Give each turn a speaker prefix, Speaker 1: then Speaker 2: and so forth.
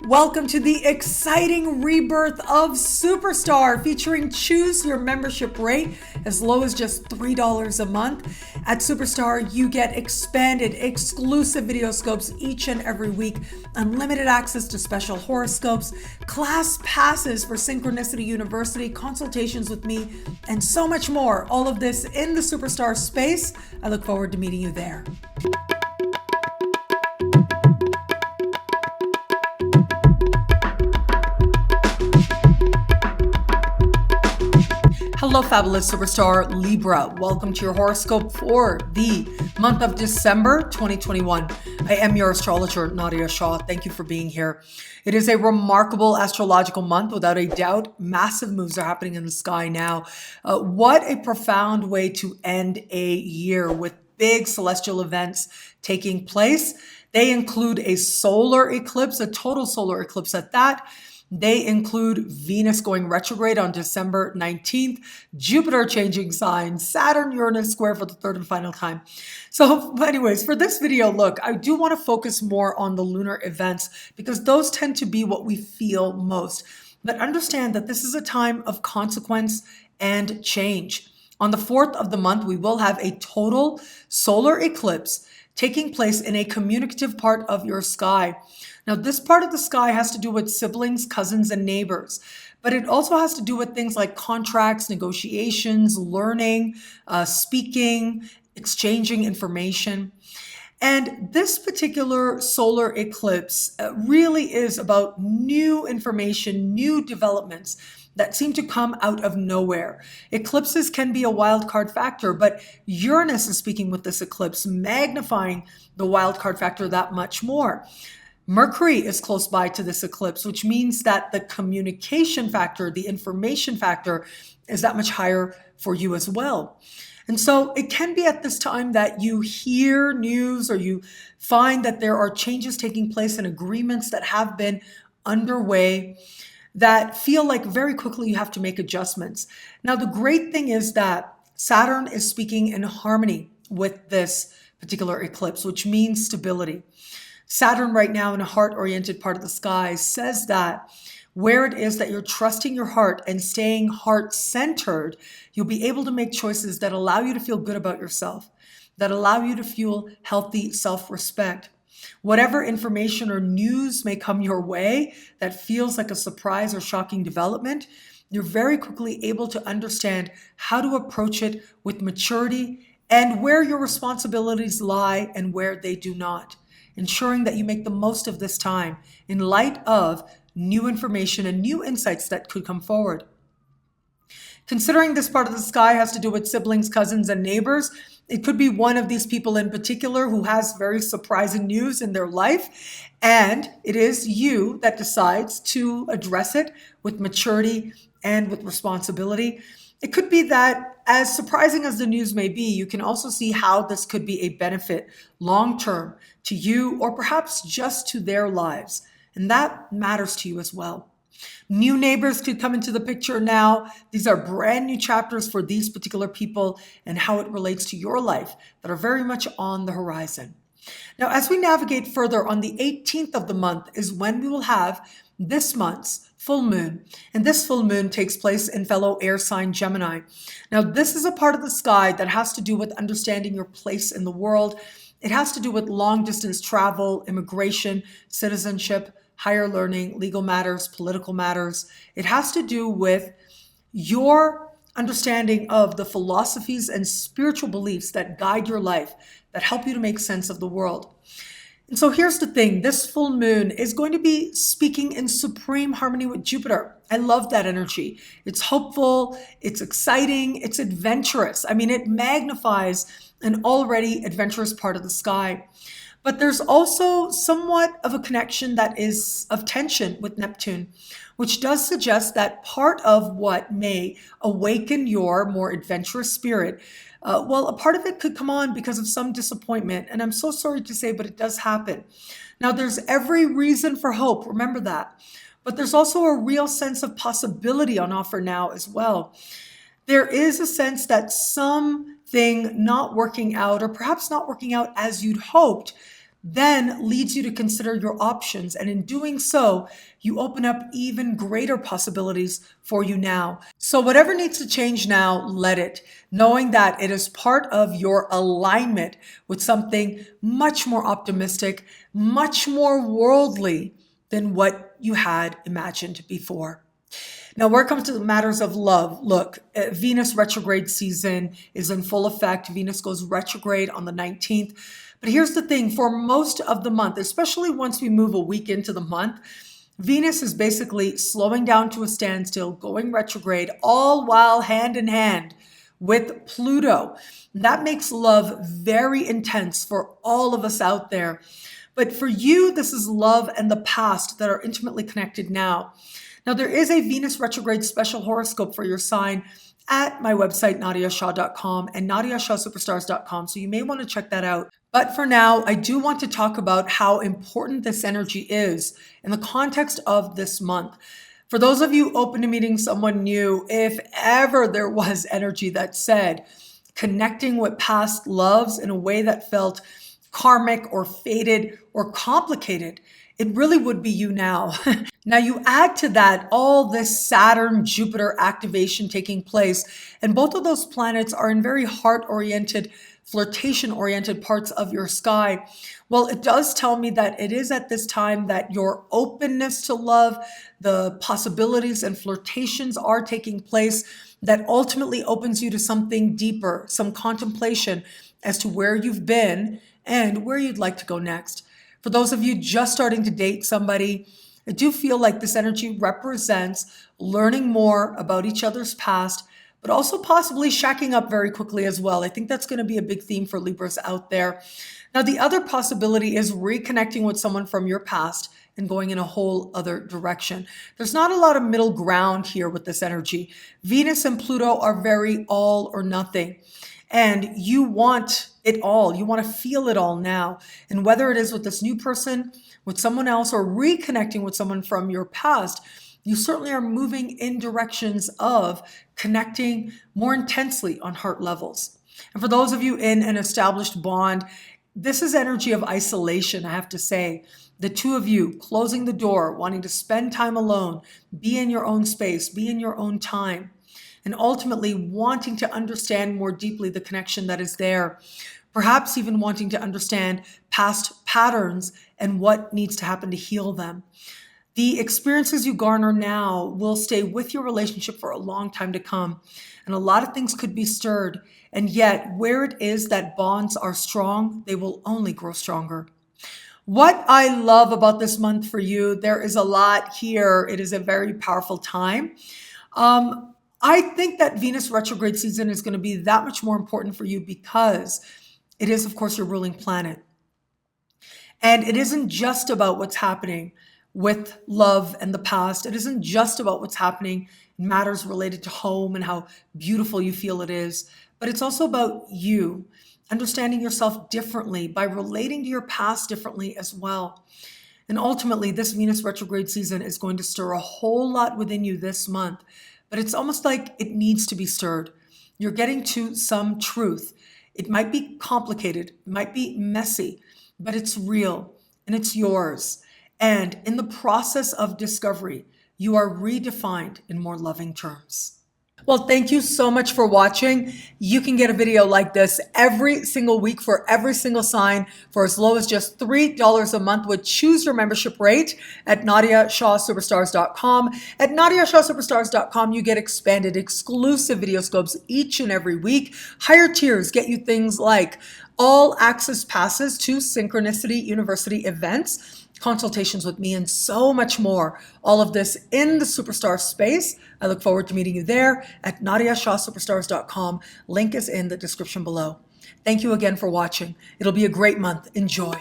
Speaker 1: Welcome to the exciting rebirth of Superstar, featuring choose your membership rate as low as just $3 a month. At Superstar, you get expanded, exclusive video scopes each and every week, unlimited access to special horoscopes, class passes for Synchronicity University, consultations with me, and so much more. All of this in the Superstar space. I look forward to meeting you there. Hello, fabulous superstar Libra. Welcome to your horoscope for the month of December 2021. I am your astrologer, Nadiya Shah. Thank you for being here. It is a remarkable astrological month, without a doubt. Massive moves are happening in the sky now. What a profound way to end a year with big celestial events taking place. They include a solar eclipse, a total solar eclipse at that. They include Venus going retrograde on December 19th, Jupiter changing signs, Saturn, Uranus square for the third and final time. So anyways, for this video, look, I do want to focus more on the lunar events because those tend to be what we feel most. But understand that this is a time of consequence and change. On the 4th of the month, we will have a total solar eclipse taking place in a communicative part of your sky. Now, this part of the sky has to do with siblings, cousins, and neighbors, but it also has to do with things like contracts, negotiations, learning, speaking, exchanging information. And this particular solar eclipse really is about new information, new developments that seem to come out of nowhere. Eclipses can be a wild card factor, but Uranus is speaking with this eclipse, magnifying the wild card factor that much more. Mercury is close by to this eclipse, which means that the communication factor, the information factor, is that much higher for you as well. And so it can be at this time that you hear news or you find that there are changes taking place in agreements that have been underway that feel like very quickly you have to make adjustments. Now, the great thing is that Saturn is speaking in harmony with this particular eclipse, which means stability. Saturn right now in a heart-oriented part of the sky says that where it is that you're trusting your heart and staying heart-centered, you'll be able to make choices that allow you to feel good about yourself, that allow you to feel healthy self-respect. Whatever information or news may come your way that feels like a surprise or shocking development, you're very quickly able to understand how to approach it with maturity and where your responsibilities lie and where they do not, ensuring that you make the most of this time in light of new information and new insights that could come forward. Considering this part of the sky has to do with siblings, cousins, and neighbors, it could be one of these people in particular who has very surprising news in their life, and it is you that decides to address it with maturity and with responsibility. It could be that, as surprising as the news may be, you can also see how this could be a benefit long-term to you or perhaps just to their lives. And that matters to you as well. New neighbors could come into the picture now. These are brand new chapters for these particular people and how it relates to your life that are very much on the horizon. Now, as we navigate further, on the 18th of the month is when we will have this month's full moon. And this full moon takes place in fellow air sign Gemini. Now, this is a part of the sky that has to do with understanding your place in the world. It has to do with long distance travel, immigration, citizenship, higher learning, legal matters, political matters. It has to do with your understanding of the philosophies and spiritual beliefs that guide your life, that help you to make sense of the world. And so here's the thing, this full moon is going to be speaking in supreme harmony with Jupiter. I love that energy. It's hopeful, it's exciting, it's adventurous. I mean, it magnifies an already adventurous part of the sky. But there's also somewhat of a connection that is of tension with Neptune, which does suggest that part of what may awaken your more adventurous spirit, a part of it could come on because of some disappointment. And I'm so sorry to say, but it does happen. Now, there's every reason for hope. Remember that. But there's also a real sense of possibility on offer now as well. There is a sense that something not working out, or perhaps not working out as you'd hoped, then leads you to consider your options. And in doing so, you open up even greater possibilities for you now. So whatever needs to change now, let it, knowing that it is part of your alignment with something much more optimistic, much more worldly than what you had imagined before. Now, where it comes to the matters of love, look, Venus retrograde season is in full effect. Venus goes retrograde on the 19th. But here's the thing, for most of the month, especially once we move a week into the month, Venus is basically slowing down to a standstill, going retrograde, all while hand in hand with Pluto. That makes love very intense for all of us out there. But for you, this is love and the past that are intimately connected now. Now, there is a Venus retrograde special horoscope for your sign at my website, nadiyashah.com and nadiyashahsuperstars.com. So you may want to check that out. But for now, I do want to talk about how important this energy is in the context of this month. For those of you open to meeting someone new, if ever there was energy that said connecting with past loves in a way that felt karmic or fated or complicated, it really would be you now. Now you add to that all this Saturn-Jupiter activation taking place, and both of those planets are in very heart-oriented, flirtation-oriented parts of your sky. Well, it does tell me that it is at this time that your openness to love, the possibilities and flirtations are taking place that ultimately opens you to something deeper, some contemplation as to where you've been and where you'd like to go next. For those of you just starting to date somebody, I do feel like this energy represents learning more about each other's past, but also possibly shacking up very quickly as well. I think that's going to be a big theme for Libras out there. Now, the other possibility is reconnecting with someone from your past and going in a whole other direction. There's not a lot of middle ground here with this energy. Venus and Pluto are very all or nothing. And you want it all. You want to feel it all now. And whether it is with this new person, with someone else, or reconnecting with someone from your past, you certainly are moving in directions of connecting more intensely on heart levels. And for those of you in an established bond, this is energy of isolation, I have to say. The two of you closing the door, wanting to spend time alone, be in your own space, be in your own time, and ultimately wanting to understand more deeply the connection that is there. Perhaps even wanting to understand past patterns and what needs to happen to heal them. The experiences you garner now will stay with your relationship for a long time to come. And a lot of things could be stirred. And yet, where it is that bonds are strong, they will only grow stronger. What I love about this month for you, there is a lot here. It is a very powerful time. I think that Venus retrograde season is going to be that much more important for you because it is, of course, your ruling planet. And it isn't just about what's happening with love and the past. It isn't just about what's happening in matters related to home and how beautiful you feel it is, but it's also about you understanding yourself differently by relating to your past differently as well. And ultimately, this Venus retrograde season is going to stir a whole lot within you this month, but it's almost like it needs to be stirred. You're getting to some truth. It might be complicated, it might be messy, but it's real and it's yours. And in the process of discovery, you are redefined in more loving terms. Well, thank you so much for watching. You can get a video like this every single week for every single sign for as low as just $3 a month with choose your membership rate at NadiyaShahSuperstars.com. At NadiyaShahSuperstars.com, you get expanded exclusive video scopes each and every week. Higher tiers get you things like all access passes to Synchronicity University events, consultations with me, and so much more. All of this in the superstar space. I look forward to meeting you there at NadiyaShahSuperstars.com. Link is in the description below. Thank you again for watching. It'll be a great month. Enjoy.